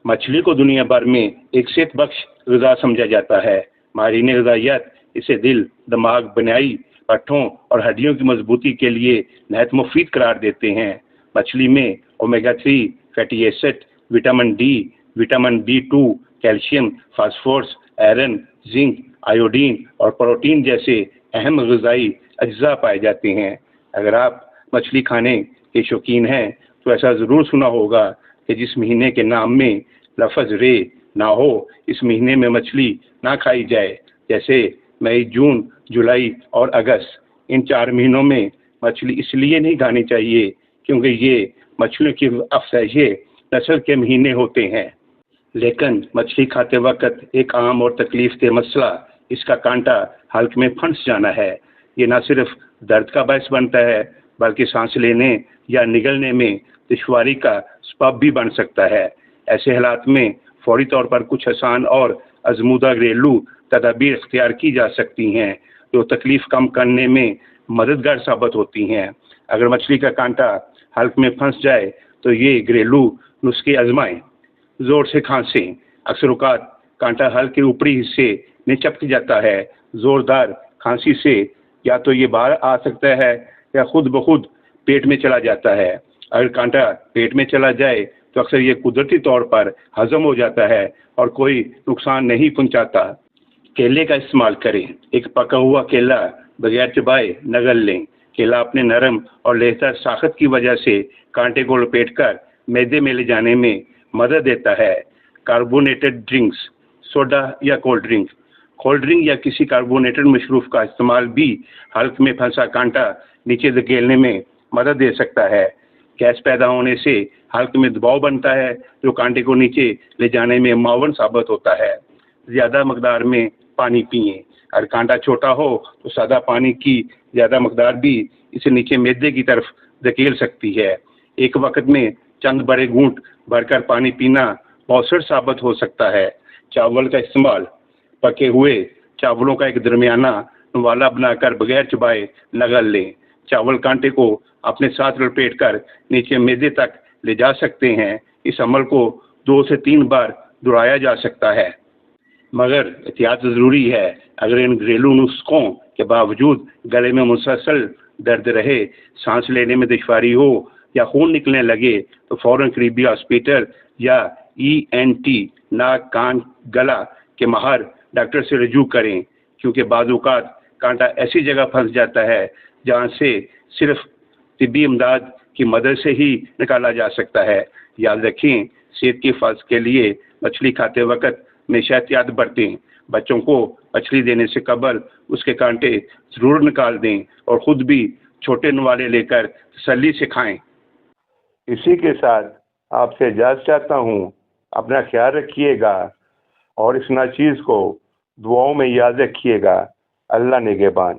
مچھلی کو دنیا بھر میں ایک صحت بخش غذا سمجھا جاتا ہے۔ ماہرین غذائیت اسے دل، دماغ، بنائی، پٹھوں اور ہڈیوں کی مضبوطی کے لیے نہایت مفید قرار دیتے ہیں۔ مچھلی میں omega 3 fatty acid, vitamin D, vitamin B2، calcium, phosphorus, iron, zinc, iodine اور پروٹین جیسے اہم غذائی اجزاء پائے جاتے ہیں۔ اگر آپ مچھلی کھانے کے شوقین ہیں تو ایسا ضرور سنا ہوگا کہ جس مہینے کے نام میں لفظ رے نہ ہو اس مہینے میں مچھلی نہ کھائی جائے، جیسے مئی، جون، جولائی اور اگست۔ ان 4 مہینوں میں مچھلی اس لیے نہیں کھانی چاہیے کیونکہ یہ مچھلیوں کی افزائش نسل کے مہینے ہوتے ہیں۔ لیکن مچھلی کھاتے وقت ایک عام اور تکلیف دہ مسئلہ اس کا کانٹا حلق میں پھنس جانا ہے۔ یہ نہ صرف درد کا باعث بنتا ہے بلکہ سانس لینے یا نگلنے میں دشواری کا سبب بھی بن سکتا ہے۔ ایسے حالات میں فوری طور پر کچھ آسان اور آزمودہ گھریلو تدابیر اختیار کی جا سکتی ہیں جو تکلیف کم کرنے میں مددگار ثابت ہوتی ہیں۔ اگر مچھلی کا کانٹا حلق میں پھنس جائے تو یہ گھریلو نسخے آزمائیں۔ زور سے کھانسیں۔ اکثر اوقات کانٹا حلق کے اوپری حصے میں چپک جاتا ہے۔ زوردار کھانسی سے یا تو یہ باہر آ سکتا ہے یا خود بخود پیٹ میں چلا جاتا ہے۔ اگر کانٹا پیٹ میں چلا جائے تو اکثر یہ قدرتی طور پر ہضم ہو جاتا ہے اور کوئی نقصان نہیں پہنچاتا۔ کیلے کا استعمال کریں۔ ایک پکا ہوا کیلا بغیر چبائے نگل لیں۔ کیلا اپنے نرم اور لہتر ساخت کی وجہ سے کانٹے کو لپیٹ کر معدے میں لے جانے میں مدد دیتا ہے۔ کاربونیٹڈ ڈرنکس، سوڈا یا کولڈ ڈرنک یا کسی کاربونیٹڈ مشروب کا استعمال بھی حلق میں پھنسا کانٹا نیچے دھکیلنے میں مدد دے سکتا ہے۔ گیس پیدا ہونے سے حلق میں دباؤ بنتا ہے جو کانٹے کو نیچے لے جانے میں معاون ثابت ہوتا ہے۔ زیادہ مقدار میں پانی پئیں۔ اگر کانٹا چھوٹا ہو تو سادہ پانی کی زیادہ مقدار بھی اسے نیچے معدے کی طرف دھکیل سکتی ہے۔ ایک وقت میں چند بڑے گھونٹ بھر کر پانی پینا مؤثر ثابت ہو سکتا ہے۔ چاول کا استعمال۔ پکے ہوئے چاولوں کا ایک درمیانہ نوالا بنا کر بغیر چبائے نگل لیں۔ چاول کانٹے کو اپنے ساتھ لپیٹ کر نیچے معدے تک لے جا سکتے ہیں۔ اس عمل کو 2 سے 3 بار دہرایا جا سکتا ہے۔ مگر احتیاط ضروری ہے۔ اگر ان گھریلو نسخوں کے باوجود گلے میں مسلسل درد رہے، سانس لینے میں دشواری ہو یا خون نکلنے لگے تو فوراً قریبی ہاسپٹل یا ENT ناک، کان، گلا کے ماہر ڈاکٹر سے رجوع کریں، کیونکہ بعض اوقات کانٹا ایسی جگہ پھنس جاتا ہے جہاں سے صرف طبی امداد کی مدد سے ہی نکالا جا سکتا ہے۔ یاد رکھیں، صحت کی حفاظت کے لیے مچھلی کھاتے وقت ہمیشہ احتیاط برتیں۔ بچوں کو مچھلی دینے سے قبل اس کے کانٹے ضرور نکال دیں اور خود بھی چھوٹے نوالے لے کر تسلی سے کھائیں۔ اسی کے ساتھ آپ سے اجازت چاہتا ہوں۔ اپنا خیال رکھیے گا اور اس ناچیز کو دعاؤں میں یاد رکھیے گا۔ اللہ نگہبان۔